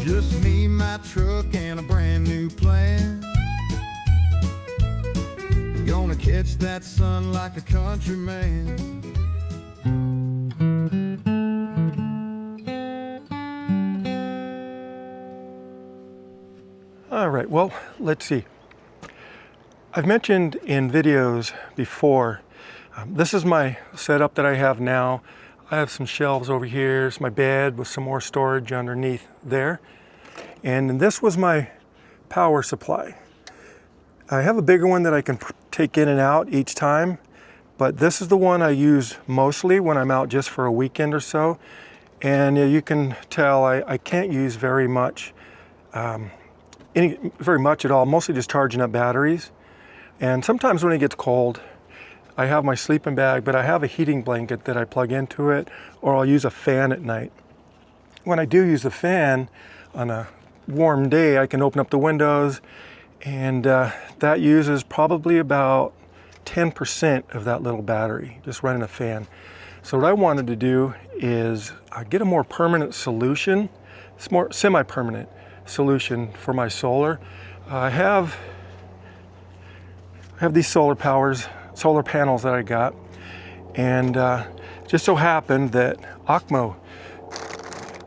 Just me, my truck, and a brand new plan. Gonna catch that sun like a countryman. All right, well, let's see. I've mentioned in videos before, this is my setup that I have now. I have some shelves over here. It's my bed with some more storage underneath there. And this was my power supply. I have a bigger one that I can take in and out each time, but this is the one I use mostly when I'm out just for a weekend or so. And you can tell I can't use very much at all, mostly just charging up batteries. And sometimes when it gets cold, I have my sleeping bag, but I have a heating blanket that I plug into it, or I'll use a fan at night. When I do use the fan on a warm day, I can open up the windows, and that uses probably about 10% of that little battery, just running a fan. So what I wanted to do is get a more permanent solution. It's more semi-permanent solution for my solar. I have these solar panels that I got, and just so happened that OKMO,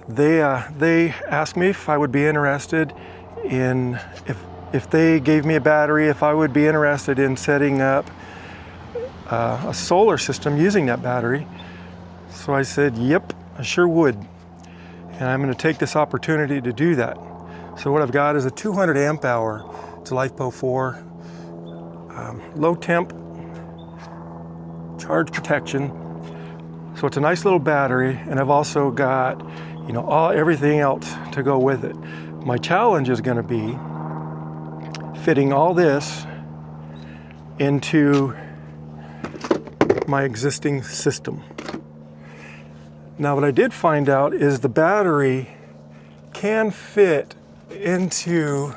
they asked me if I would be interested in, if they gave me a battery, if I would be interested in setting up a solar system using that battery. So I said, yep, I sure would. And I'm going to take this opportunity to do that. So what I've got is a 200 amp hour. It's a LiFePO4, low temp, charge protection. So it's a nice little battery, and I've also got, you know, everything else to go with it. My challenge is going to be fitting all this into my existing system. Now what I did find out is the battery can fit into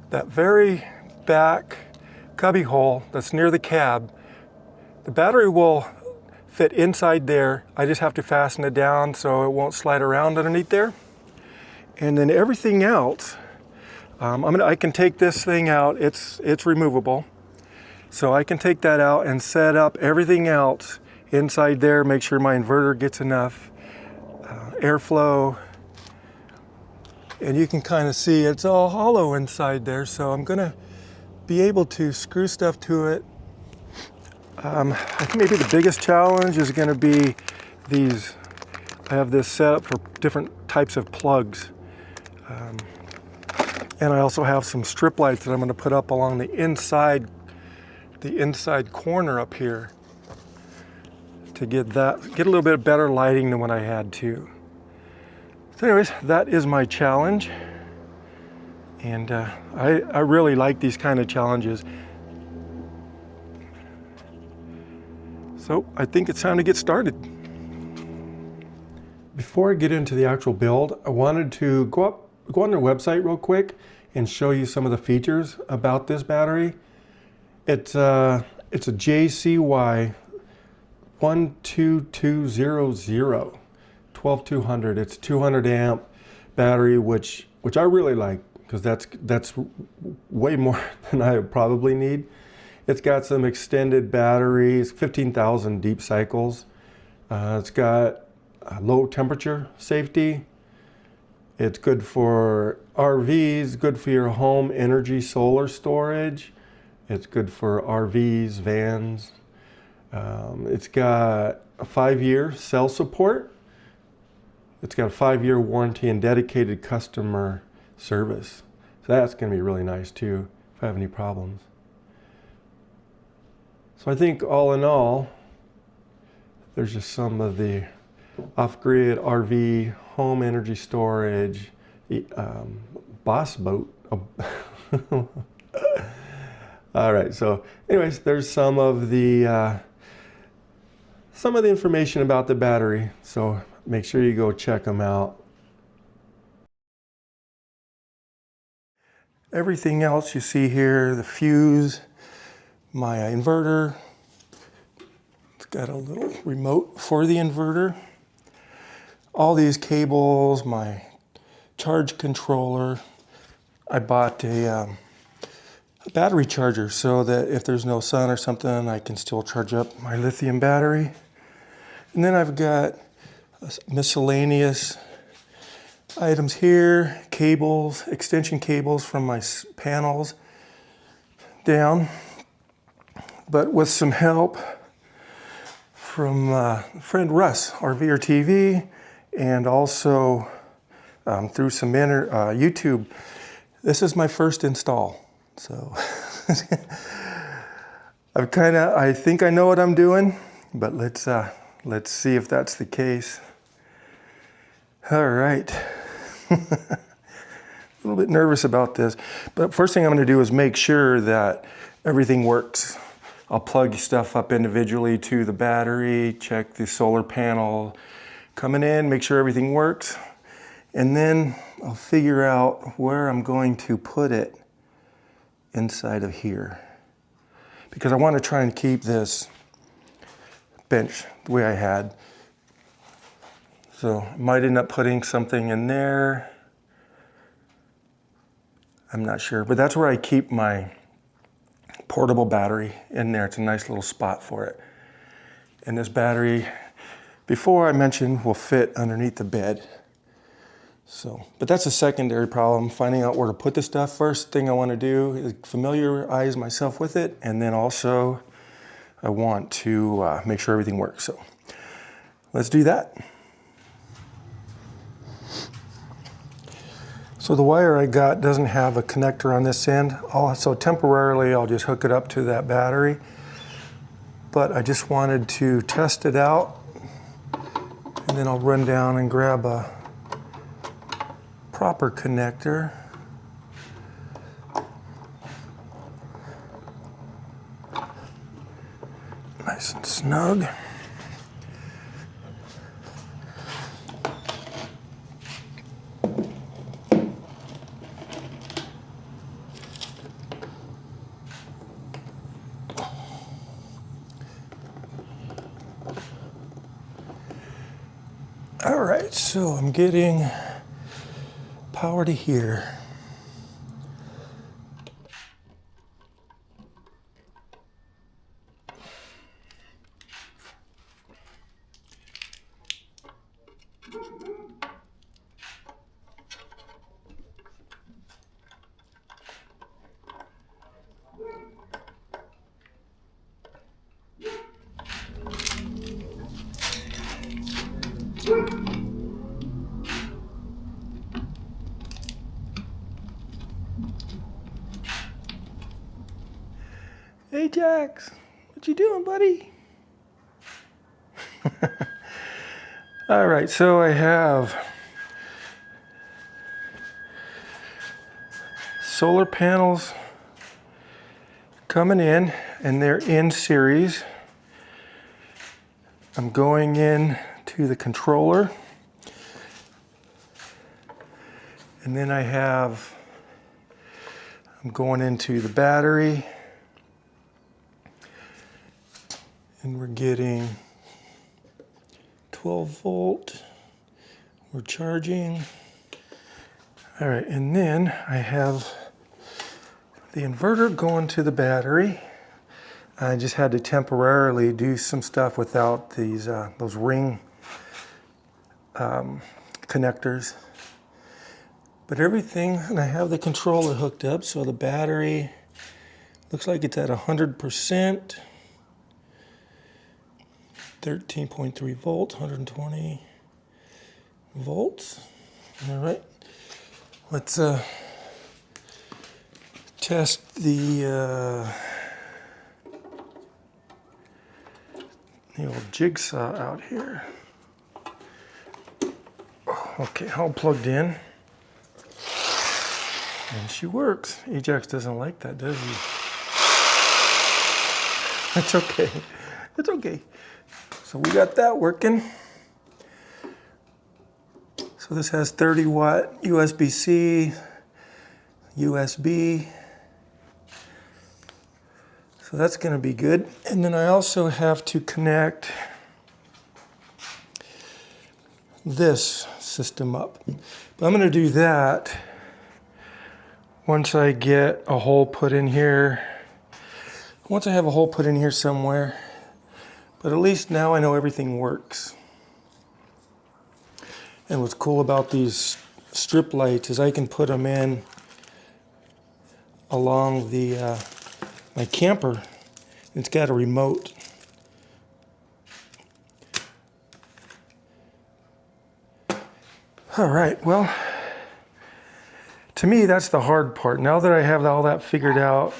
that very back cubby hole that's near the cab. The battery will fit inside there. I just have to fasten it down so it won't slide around underneath there. And then everything else, I can take this thing out. It's removable. So I can take that out and set up everything else inside there, make sure my inverter gets enough airflow. And you can kind of see it's all hollow inside there, so I'm gonna be able to screw stuff to it. I think maybe the biggest challenge is gonna be these. I have this set up for different types of plugs. And I also have some strip lights that I'm gonna put up along the inside corner up here to get a little bit better lighting than what I had too. So anyways, that is my challenge. And I really like these kind of challenges. So I think it's time to get started. Before I get into the actual build, I wanted to go on their website real quick and show you some of the features about this battery. It's a JCY 12200 12200. It's 200 amp battery, which I really like, because that's way more than I probably need. It's got some extended batteries, 15,000 deep cycles. It's got low temperature safety. It's good for RVs, good for your home energy solar storage. It's good for RVs, vans. It's got a 5-year cell support. It's got a 5-year warranty and dedicated customer service. So that's going to be really nice too if I have any problems. So I think all in all, there's just some of the off-grid RV, home energy storage, boss boat. All right, so anyways, there's some of the information about the battery. So make sure you go check them out. Everything else you see here, the fuse, my inverter. It's got a little remote for the inverter. all these cables, my charge controller. I bought a battery charger so that if there's no sun or something, I can still charge up my lithium battery. And then I've got miscellaneous items here, cables, extension cables from my panels down. But with some help from friend Russ, RVer TV, and also through some YouTube. This is my first install. So I think I know what I'm doing, but let's see if that's the case. All right. A little bit nervous about this, but first thing I'm going to do is make sure that everything works. I'll plug stuff up individually to the battery, check the solar panel coming in, make sure everything works, and then I'll figure out where I'm going to put it inside of here, because I want to try and keep this bench the way I had. So I might end up putting something in there. I'm not sure, but that's where I keep my portable battery in there. It's a nice little spot for it. And this battery, before I mentioned, will fit underneath the bed. So, but that's a secondary problem, finding out where to put the stuff. First thing I want to do is familiarize myself with it, and then also I want to make sure everything works. So let's do that. So the wire I got doesn't have a connector on this end. So temporarily I'll just hook it up to that battery. But I just wanted to test it out, and then I'll run down and grab a proper connector. Nice and snug. All right, so I'm getting power to here. Hey Jax, what you doing, buddy? All right, so I have solar panels coming in, and they're in series. I'm going in to the controller, and then I'm going into the battery, and we're getting 12 volt. We're charging. All right, and then I have the inverter going to the battery. I just had to temporarily do some stuff without these those ring connectors. But everything, and I have the controller hooked up, so the battery looks like it's at 100%. 13.3 volts, 120 volts. All right, let's test the old jigsaw out here. Okay, all plugged in, and she works. Ajax doesn't like that, does he? It's okay. It's okay. So we got that working. So this has 30 watt USB-C, USB. So that's going to be good. And then I also have to connect this system up. But I'm going to do that once I get a hole put in here. Once I have a hole put in here somewhere. But at least now I know everything works. And what's cool about these strip lights is I can put them in along the my camper. It's got a remote. All right, well, to me that's the hard part. Now that I have all that figured out,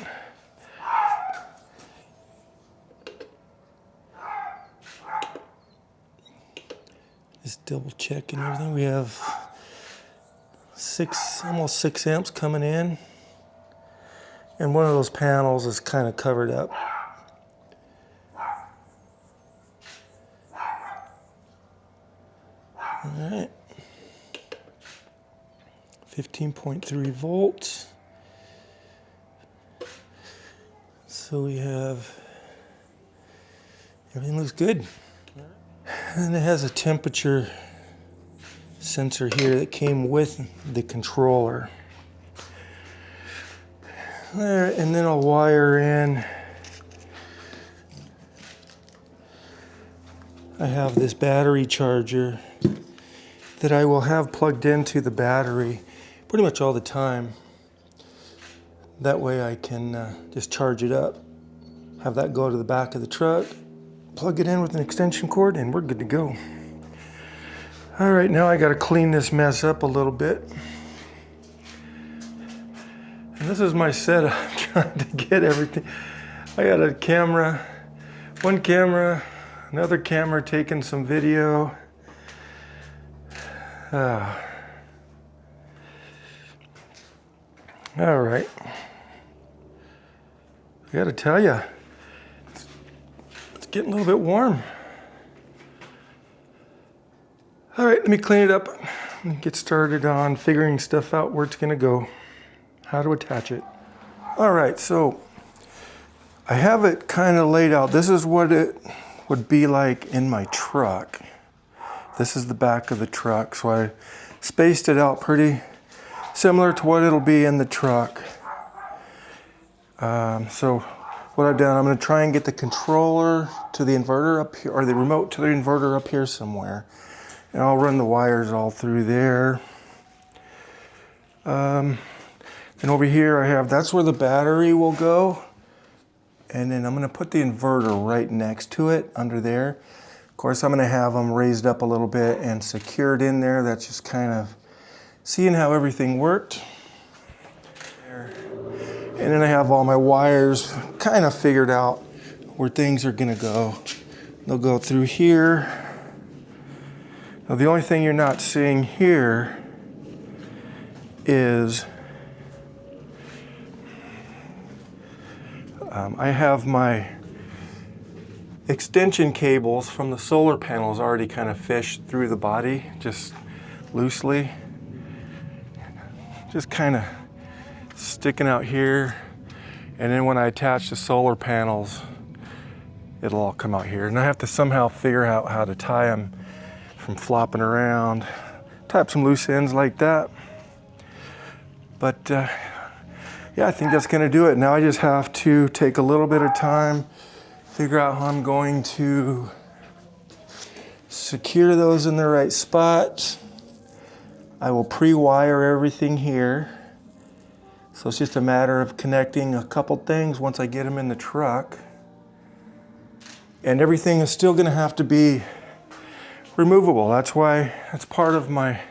just double checking everything. We have almost 6 amps coming in, and one of those panels is kind of covered up. All right, 15.3 volts. So we have, everything looks good. And it has a temperature sensor here that came with the controller. There, and then I'll wire in. I have this battery charger that I will have plugged into the battery pretty much all the time. That way I can just charge it up, have that go to the back of the truck, plug it in with an extension cord, and we're good to go. All right, now I gotta clean this mess up a little bit. And this is my setup. I'm trying to get everything. I got a camera, one camera, another camera taking some video. All right. I gotta tell you, it's getting a little bit warm. All right, let me clean it up and get started on figuring stuff out, where it's gonna go, how to attach it. All right, so I have it kind of laid out. This is what it would be like in my truck. This is the back of the truck, so I spaced it out pretty similar to what it'll be in the truck. So what I've done, I'm going to try and get the controller to the inverter up here, or the remote to the inverter up here somewhere. And I'll run the wires all through there. Then over here I have, that's where the battery will go. And then I'm going to put the inverter right next to it, under there. Of course, I'm going to have them raised up a little bit and secured in there. That's just kind of seeing how everything worked. And then I have all my wires kind of figured out where things are going to go. They'll go through here. Now, the only thing you're not seeing here is I have my extension cables from the solar panels already kind of fished through the body, just loosely. Just kind of sticking out here. And then when I attach the solar panels, it'll all come out here. And I have to somehow figure out how to tie them from flopping around. Tie up some loose ends like that. But yeah, I think that's gonna do it. Now I just have to take a little bit of time, figure out how I'm going to secure those in the right spot. I will pre-wire everything here. So it's just a matter of connecting a couple things once I get them in the truck. And everything is still gonna have to be removable. That's why, that's part of my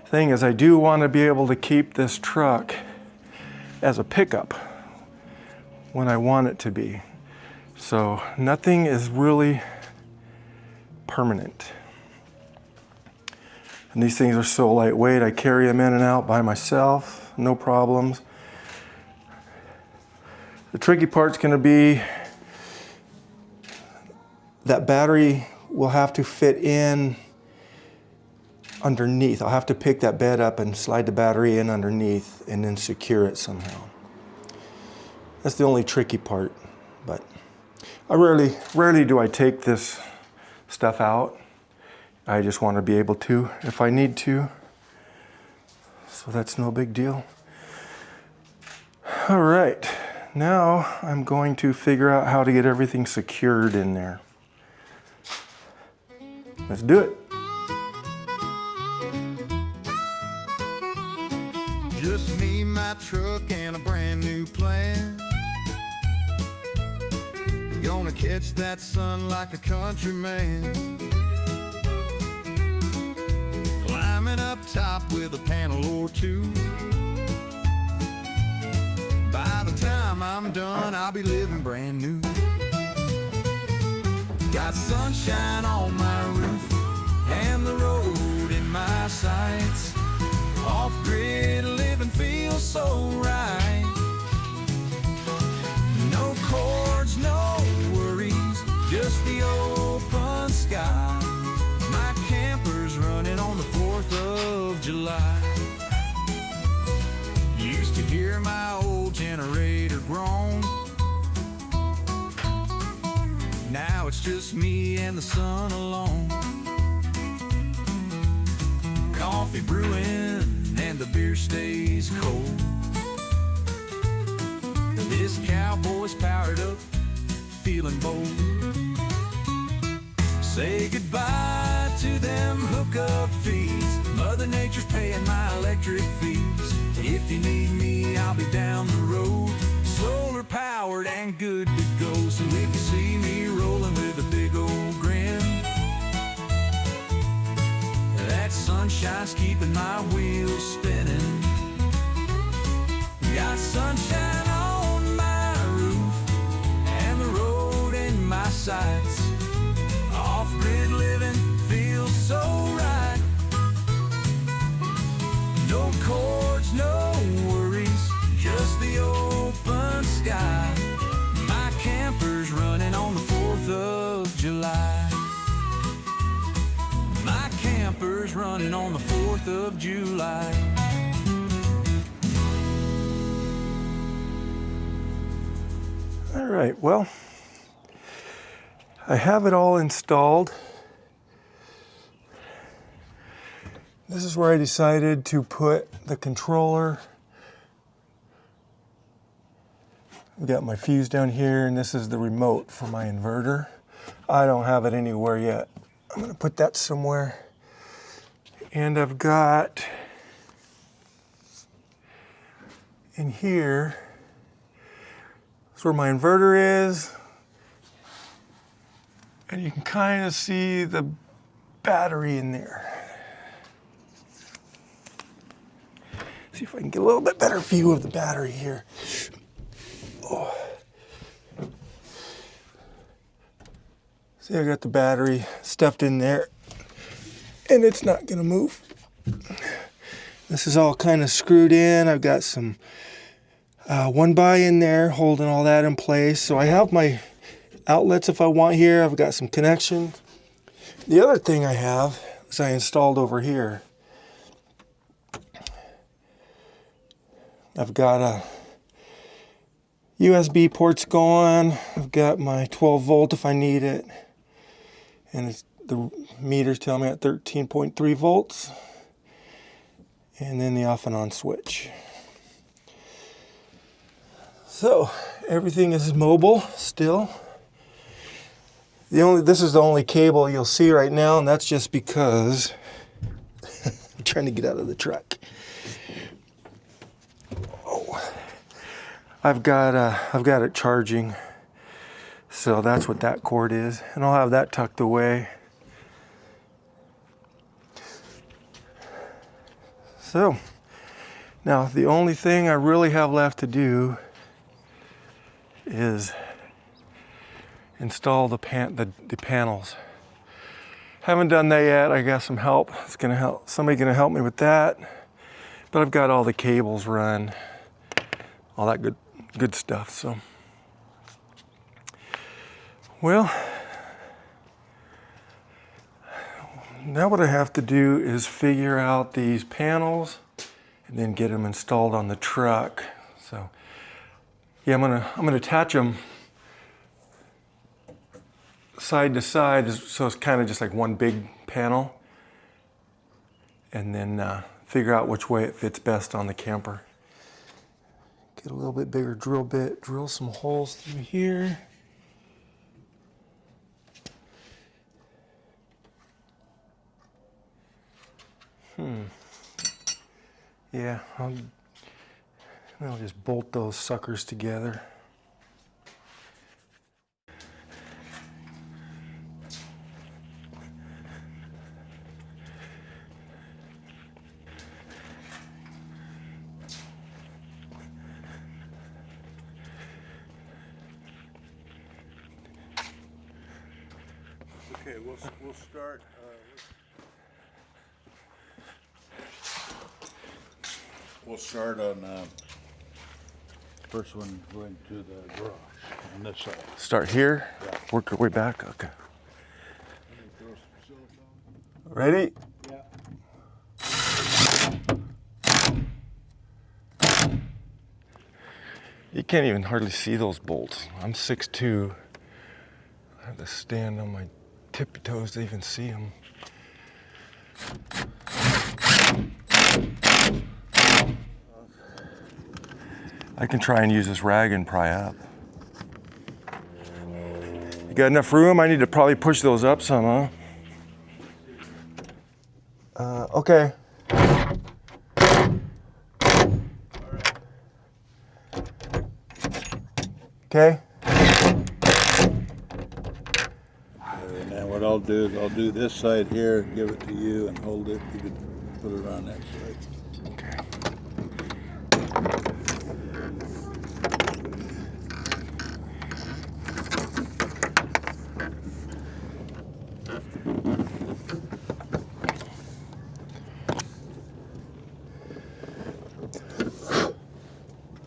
thing, is I do want to be able to keep this truck as a pickup when I want it to be. So nothing is really permanent. And these things are so lightweight, I carry them in and out by myself, no problems. The tricky part's gonna be that battery will have to fit in underneath. I'll have to pick that bed up and slide the battery in underneath and then secure it somehow. That's the only tricky part, but I rarely do I take this stuff out. I just want to be able to if I need to. So that's no big deal. All right, now I'm going to figure out how to get everything secured in there. Let's do it. Just me, my truck, and a brand new plan. Gonna catch that sun like a countryman. Climbing up top with a panel or two. By the time I'm done, I'll be living brand new. Got sunshine on my roof and the road in my sights. Off-grid living feels so right. No cords, no worries, just the open sky. My camper's running on the 4th of July. Used to hear my old generator groan. Now it's just me and the sun alone. Coffee brewing and the beer stays cold. This cowboy's powered up, feeling bold. Say goodbye to them hookup fees. Mother Nature's paying my electric fees. If you need me, I'll be down the road. Solar powered and good to go. So if you see me rolling with a big old grin, that sunshine's keeping my wheels spinning. Got sunshine on my roof and the road in my sights. Off-grid living feels so right. No cords, no worries, just the open sky. My camper's running on the 4th of July. My camper's running on the 4th of July. All right, well, I have it all installed. This is where I decided to put the controller. I've got my fuse down here, and this is the remote for my inverter. I don't have it anywhere yet. I'm gonna put that somewhere. And I've got in here, that's where my inverter is. And you can kind of see the battery in there. See if I can get a little bit better view of the battery here. Oh. See, I got the battery stuffed in there, and it's not gonna move. This is all kind of screwed in. I've got some 1x in there holding all that in place. So I have my outlets if I want here. I've got some connections. The other thing I have is I installed over here. I've got a USB ports going. I've got my 12 volt if I need it. And the meter's telling me at 13.3 volts. And then the off and on switch. So everything is mobile still. This is the only cable you'll see right now, and that's just because I'm trying to get out of the truck. Oh, I've got it charging, so that's what that cord is, and I'll have that tucked away. So now the only thing I really have left to do is install the panels. Haven't done that yet. I got some help. It's gonna help. Somebody gonna help me with that. But I've got all the cables run, all that good stuff. So, well, now what I have to do is figure out these panels and then get them installed on the truck. So, yeah, I'm gonna attach them side to side, so it's kind of just like one big panel. and then figure out which way it fits best on the camper. Get a little bit bigger drill bit, drill some holes through here. Yeah, I'll just bolt those suckers together. Okay, we'll start. We'll start on first one going to the garage on this side. Start here, Yeah. work our way back. Okay. Let me throw some silicone. Ready? Yeah. You can't even hardly see those bolts. I'm 6'2". I have to stand on my tippy toes to even see them. I can try and use this rag and pry up. You got enough room? I need to probably push those up some, huh? Okay. Okay. And then what I'll do is I'll do this side here, give it to you, and hold it. You can put it on that side. Okay.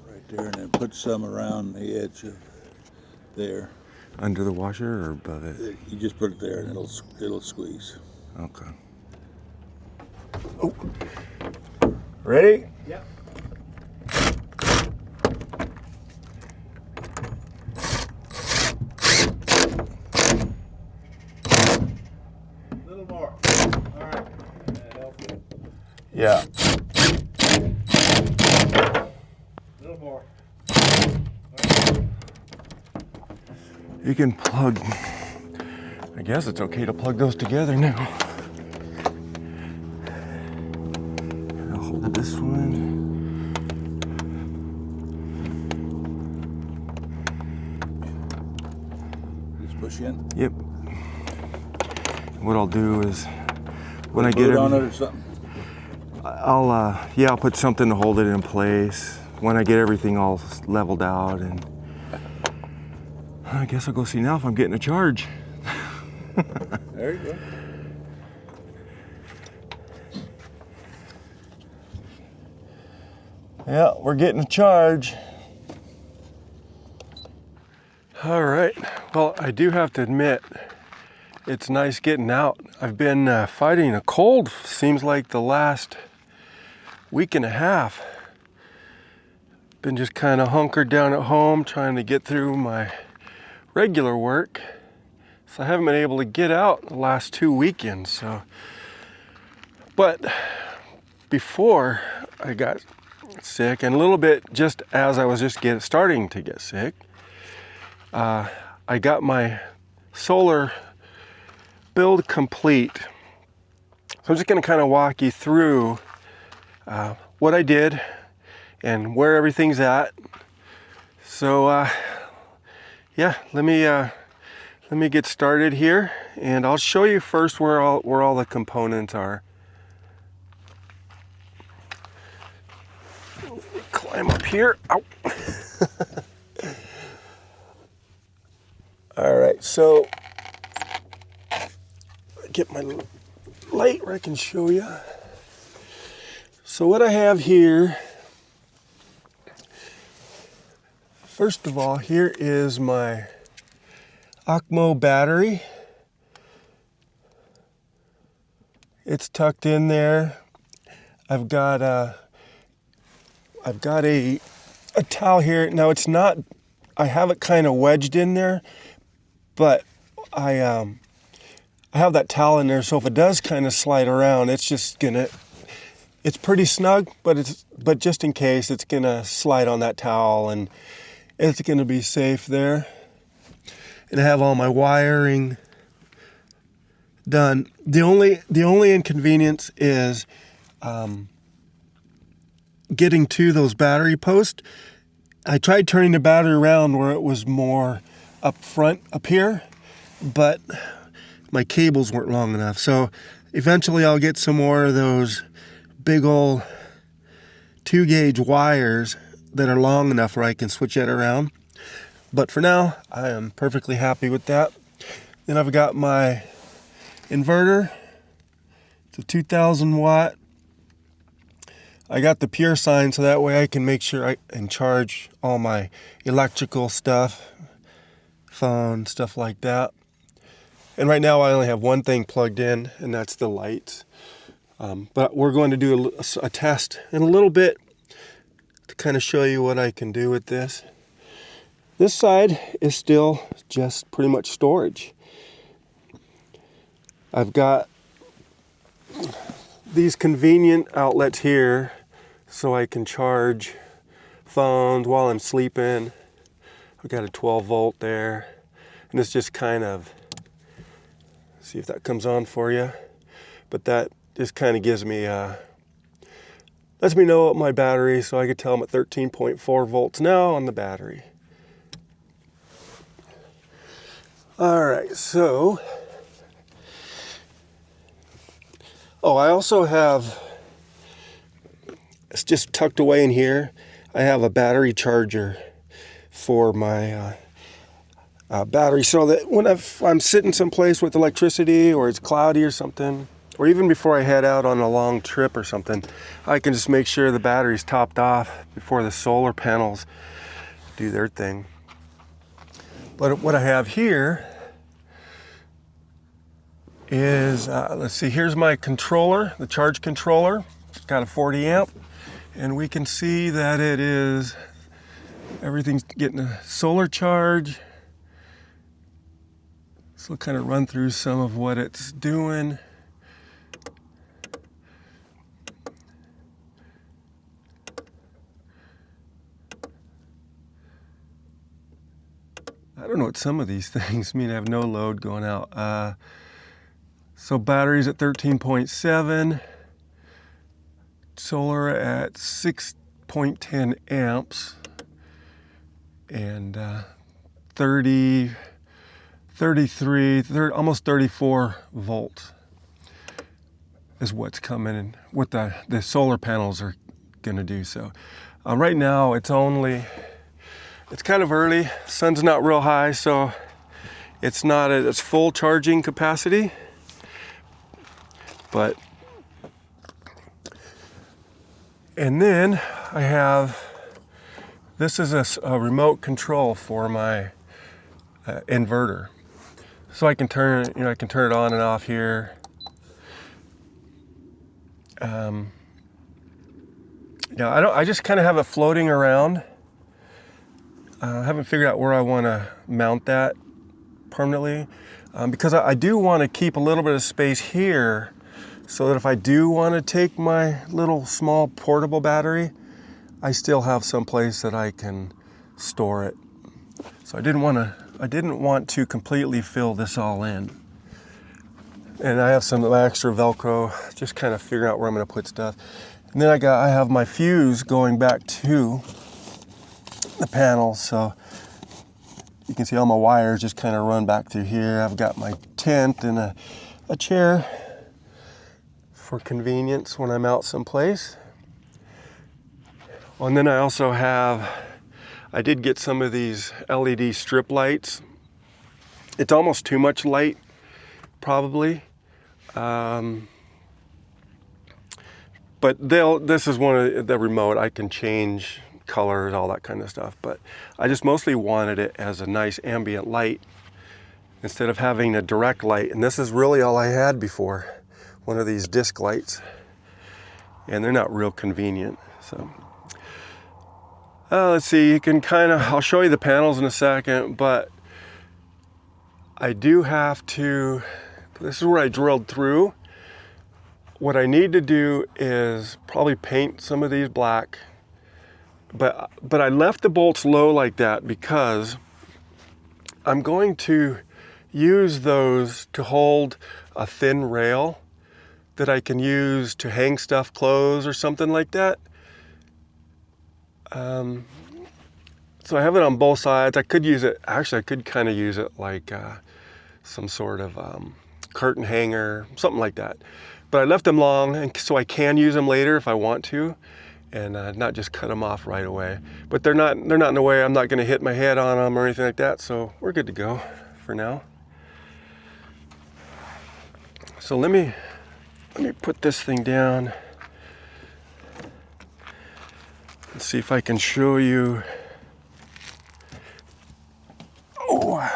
Right there, and then put some around the edge of there. Under the washer or above it? You just put it there, and it'll squeeze. Okay. Oh. Ready? Yep. A little more. All right. That help you? Yeah. A little more. You can plug, I guess it's okay to plug those together now. I'll hold this one. Just push in. Yep. What I'll do is, when I Put get it on it everything, or something. I'll put something to hold it in place. When I get everything all leveled out, and I guess I'll go see now if I'm getting a charge. There you go. Yeah, we're getting a charge. All right, well, I do have to admit, it's nice getting out. I've been fighting a cold, seems like the last week and a half. Been just kind of hunkered down at home, trying to get through my regular work. So I haven't been able to get out the last 2 weekends. So, but before I got sick, and a little bit just as I was just starting to get sick, I got my solar build complete. So I'm just going to kind of walk you through what I did and where everything's at. So yeah, let me get started here, and I'll show you first where all the components are. Let me climb up here. Ow. All right, so get my light where I can show you. So what I have here, first of all, here is my OKMO battery. It's tucked in there. I've got a towel here. Now it's not, I have it kind of wedged in there, but I have that towel in there, so if it does kind of slide around, it's just gonna it's pretty snug, but just in case, it's gonna slide on that towel and it's gonna be safe there. And I have all my wiring done. The only inconvenience is getting to those battery posts. I tried turning the battery around where it was more up front up here, but my cables weren't long enough. So eventually I'll get some more of those big old 2-gauge wires that are long enough where I can switch it around. But for now, I am perfectly happy with that. Then I've got my inverter. It's a 2000 watt. I got the pure sign so that way I can make sure I can charge all my electrical stuff, phone, stuff like that. And right now I only have one thing plugged in, and that's the lights. But we're going to do a test in a little bit to kind of show you what I can do with this. This side is still just pretty much storage. I've got these convenient outlets here so I can charge phones while I'm sleeping. I've got a 12 volt there, and it's just kind of, see if that comes on for you, but that just kind of gives me lets me know what my battery, so I could tell I'm at 13.4 volts now on the battery. All right, so I also have, it's just tucked away in here, I have a battery charger for my battery, so that when I'm sitting someplace with electricity or it's cloudy or something, or even before I head out on a long trip or something, I can just make sure the battery's topped off before the solar panels do their thing. But what I have here is, let's see, here's my controller, the charge controller. It's got a 40 amp, and we can see that it is, everything's getting a solar charge. So we'll kind of run through some of what it's doing. I don't know what some of these things mean. I have no load going out. So batteries at 13.7, solar at 6.10 amps, and almost 34 volts is what's coming in, what the solar panels are going to do. So right now it's kind of early, sun's not real high, so it's not at its full charging capacity. But, and then I have, this is a remote control for my inverter. So I can turn it, I can turn it on and off here. I just kind of have it floating around. I haven't figured out where I want to mount that permanently, because I do want to keep a little bit of space here so that if I do want to take my little small portable battery, I still have some place that I can store it. So I didn't want to completely fill this all in. And I have some extra Velcro, just kind of figure out where I'm going to put stuff. And then I have my fuse going back to the panel, so you can see all my wires just kind of run back through here. I've got my tent and a chair for convenience when I'm out someplace. And then I also I did get some of these LED strip lights. It's almost too much light, probably. But this is one of the remote, I can change colors, all that kind of stuff. But I just mostly wanted it as a nice ambient light instead of having a direct light. And this is really all I had before, one of these disc lights. And they're not real convenient, so. Let's see, you can I'll show you the panels in a second, but I do have to, this is where I drilled through. what I need to do is probably paint some of these black, but I left the bolts low like that because I'm going to use those to hold a thin rail that I can use to hang stuff, clothes or something like that. So I have it on both sides. I could use it, actually I could kind of use it like some sort of curtain hanger, something like that. But I left them long, and so I can use them later if I want to, and not just cut them off right away. But they're not in the way. I'm not going to hit my head on them or anything like that, so we're good to go for now. So let me put this thing down and see if I can show you. Oh,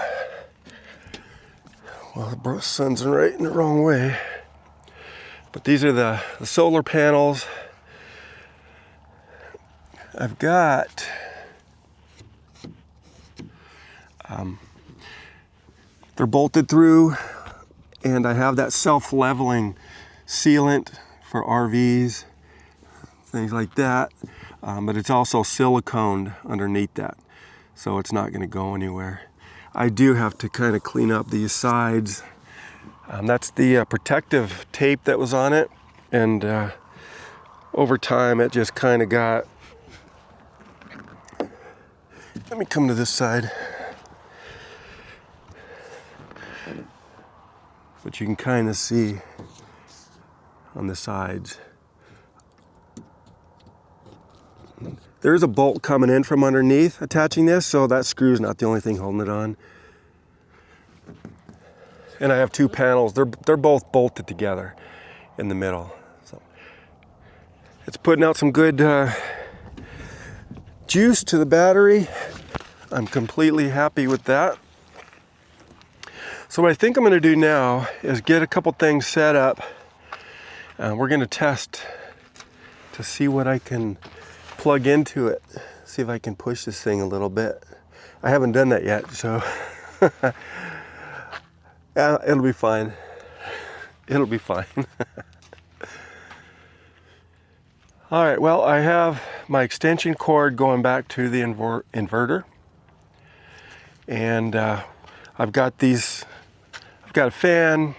well, the sun's right in the wrong way. But these are the solar panels. I've got they're bolted through, and I have that self-leveling sealant for RVs, things like that. But it's also siliconed underneath that, so it's not going to go anywhere. I do have to kind of clean up these sides. That's the protective tape that was on it, and over time it just kind of got. Let me come to this side. But you can kind of see on the sides. There's a bolt coming in from underneath attaching this, so that screw's not the only thing holding it on. And I have two panels. They're both bolted together in the middle. So it's putting out some good juice to the battery. I'm completely happy with that. So what I think I'm going to do now is get a couple things set up. We're going to test to see what I can plug into it. See if I can push this thing a little bit. I haven't done that yet, so yeah, it'll be fine. It'll be fine. All right, well, I have my extension cord going back to the inverter. And I've got a fan,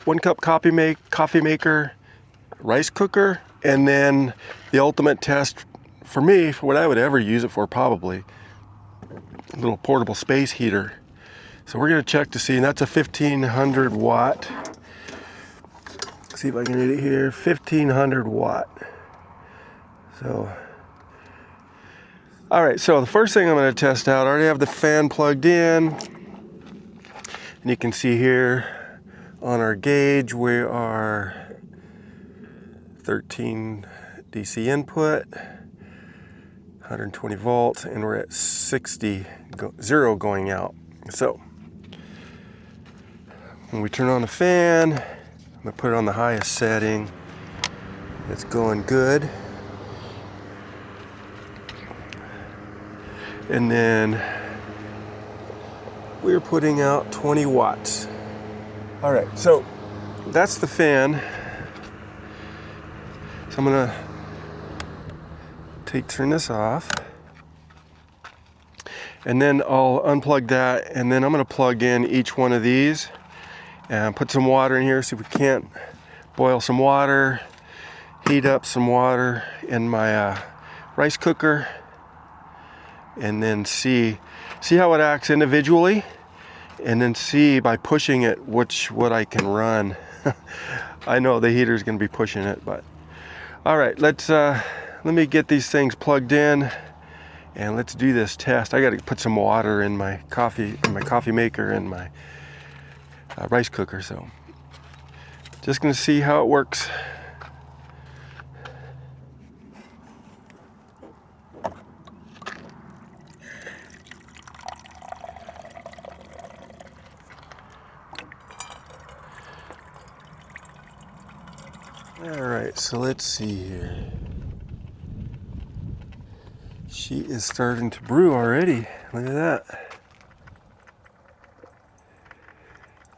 1 cup coffee maker, rice cooker, and then the ultimate test for me, for what I would ever use it for, probably a little portable space heater. So we're gonna check to see, and that's a 1500 watt. Let's see if I can get it here, 1500 watt. So, all right, so the first thing I'm gonna test out, I already have the fan plugged in. And you can see here on our gauge, we are 13 DC input, 120 volts, and we're at 60, 0 going out. So when we turn on the fan, I'm gonna put it on the highest setting. It's going good. And then we're putting out 20 watts. All right, so that's the fan. So I'm gonna turn this off. And then I'll unplug that, and then I'm gonna plug in each one of these and put some water in here, see if we can't boil some water, heat up some water in my rice cooker, and then see how it acts individually, and then see by pushing it what I can run. I know the heater is going to be pushing it, but all right, let me get these things plugged in and let's do this test. I got to put some water in my coffee maker and my rice cooker, so just going to see how it works. All right, so let's see here. She is starting to brew already. Look at that.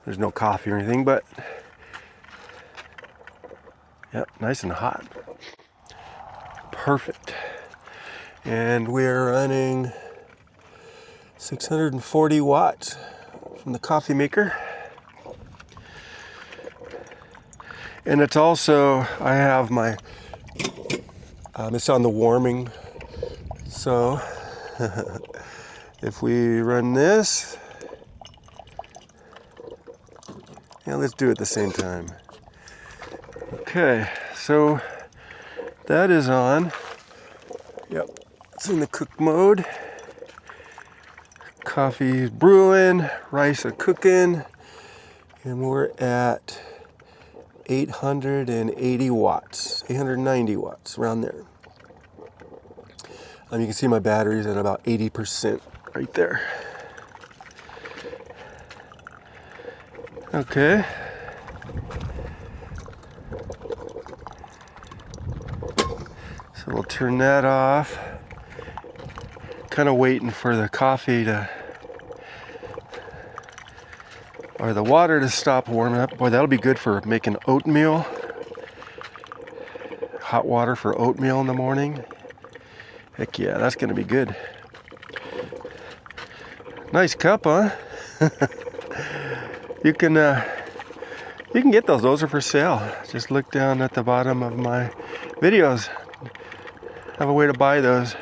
There's no coffee or anything, but Yep, nice and hot. Perfect. And we're running 640 watts from the coffee maker. And it's also, I have my, it's on the warming. So if we run this, yeah, let's do it at the same time. Okay, so that is on. Yep, it's in the cook mode. Coffee's brewing, rice are cooking, and we're at 880 watts, 890 watts, around there. You can see my battery's at about 80% right there. Okay. So we'll turn that off. Kind of waiting for the coffee to, or the water to stop warming up. Boy, that'll be good for making oatmeal. Hot water for oatmeal in the morning. Heck yeah, that's gonna be good. Nice cup, huh? You can get those. Those are for sale. Just look down at the bottom of my videos. Have a way to buy those.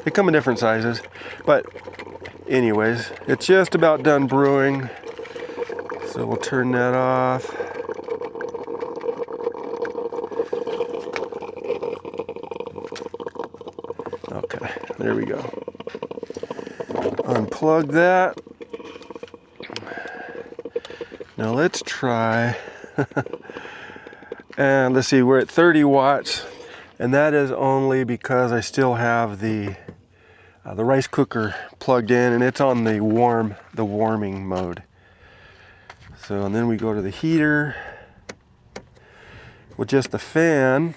They come in different sizes, but anyways, it's just about done brewing. So we'll turn that off. Okay, there we go. Unplug that. Now let's try, and let's see, we're at 30 watts, and that is only because I still have the rice cooker plugged in, and it's on the warming mode. So, and then we go to the heater with just the fan.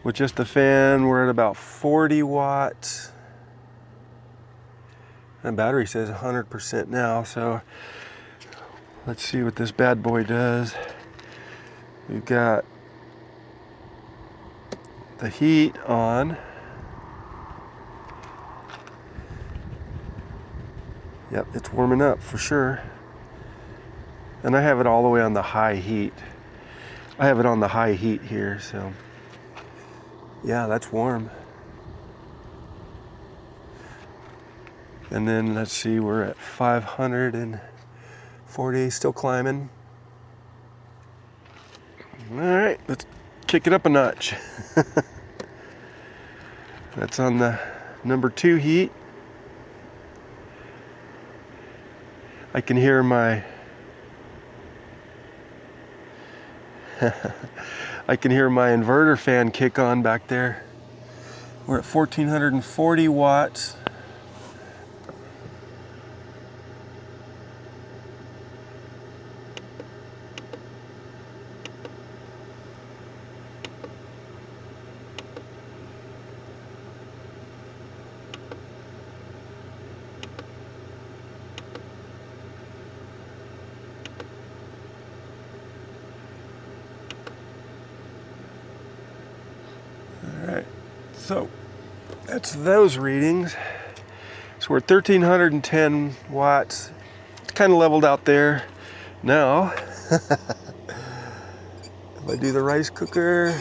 With just the fan, we're at about 40 watts. And battery says 100% now, so let's see what this bad boy does. We've got the heat on. Yep, it's warming up for sure. And I have it all the way on the high heat. I have it on the high heat here, so yeah, that's warm. And then let's see, we're at 540, still climbing. All right, let's kick it up a notch. That's on the number 2 heat. I can hear my I can hear my inverter fan kick on back there. We're at 1440 watts. So that's those readings. So we're at 1310 watts. It's kind of leveled out there. Now, if I do the rice cooker,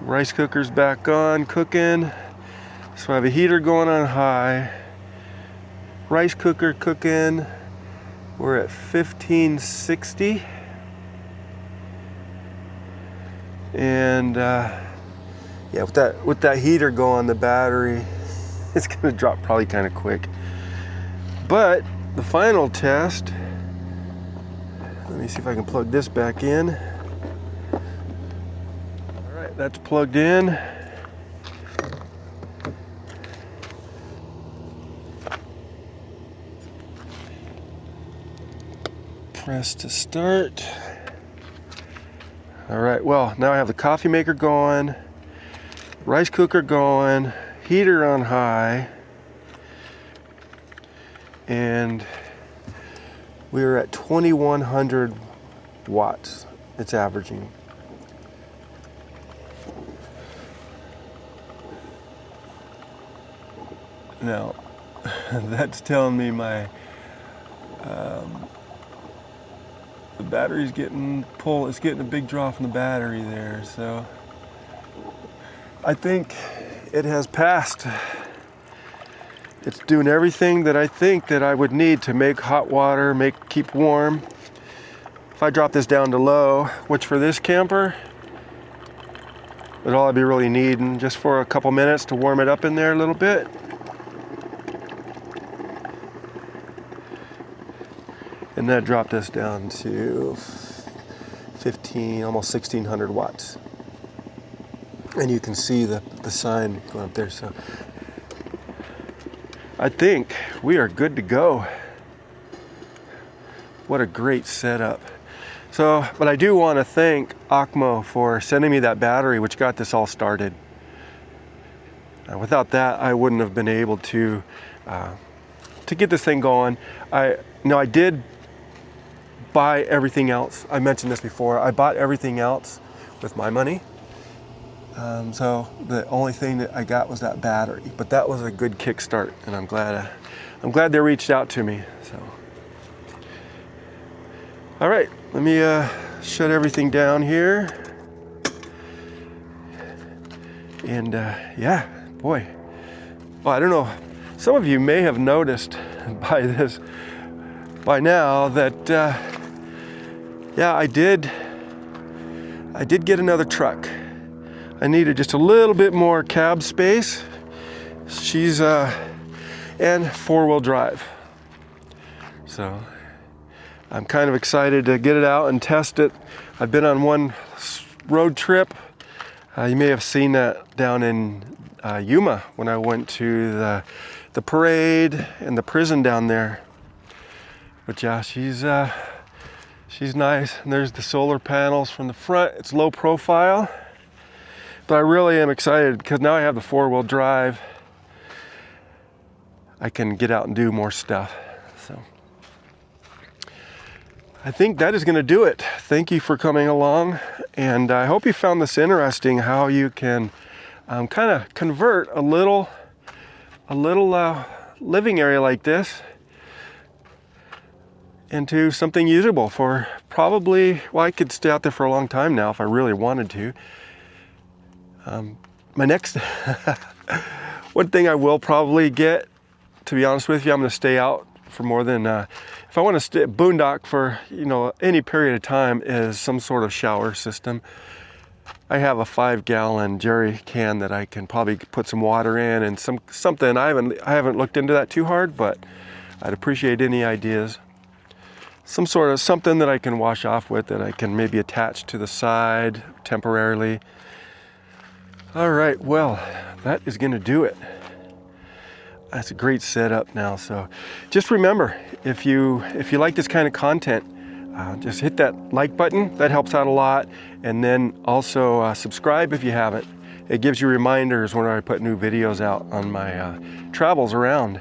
rice cooker's back on, cooking. So I have a heater going on high. Rice cooker cooking. We're at 1560. And yeah, with that heater going, the battery, it's gonna drop probably kind of quick. But the final test, let me see if I can plug this back in. All right, that's plugged in. Press to start. All right, well, now I have the coffee maker going, rice cooker going, heater on high, and We're at 2100 watts. It's averaging. Now, that's telling me my the battery's getting pulled. It's getting a big draw from the battery there, so I think it has passed. It's doing everything that I think that I would need to make hot water, keep warm. If I drop this down to low, which for this camper is all I'd be really needing, just for a couple minutes to warm it up in there a little bit. And that dropped us down to 15, almost 1600 watts. And you can see the sign going up there. So I think we are good to go. What a great setup. So, but I do want to thank OKMO for sending me that battery, which got this all started. Without that, I wouldn't have been able to get this thing going. I did buy everything else. I mentioned this before. I bought everything else with my money. So the only thing that I got was that battery, but that was a good kickstart, and I'm glad they reached out to me. So, all right, let me shut everything down here. And yeah, boy. Well, I don't know. Some of you may have noticed by now that yeah, I did get another truck. I needed just a little bit more cab space. She's and four-wheel drive. So I'm kind of excited to get it out and test it. I've been on one road trip. You may have seen that down in Yuma when I went to the parade and the prison down there. But yeah, she's nice. And there's the solar panels from the front. It's low profile. But I really am excited because now I have the four-wheel drive. I can get out and do more stuff. So I think that is going to do it. Thank you for coming along. And I hope you found this interesting, how you can kind of convert a little living area like this into something usable for probably, well, I could stay out there for a long time now if I really wanted to. My next, one thing I will probably get, to be honest with you, I'm going to stay out for more than, if I want to stay boondock for, any period of time, is some sort of shower system. I have a 5-gallon jerry can that I can probably put some water in, and something, I haven't looked into that too hard, but I'd appreciate any ideas. Some sort of something that I can wash off with, that I can maybe attach to the side temporarily. All right, well, that is going to do it. That's a great setup now. So just remember, if you like this kind of content, just hit that like button. That helps out a lot. And then also subscribe if you haven't. It gives you reminders when I put new videos out on my travels around.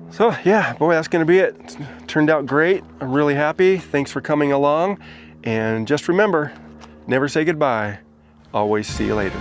So yeah, boy, that's going to be it. It's turned out great. I'm really happy. Thanks for coming along. And just remember, never say goodbye. Always see you later.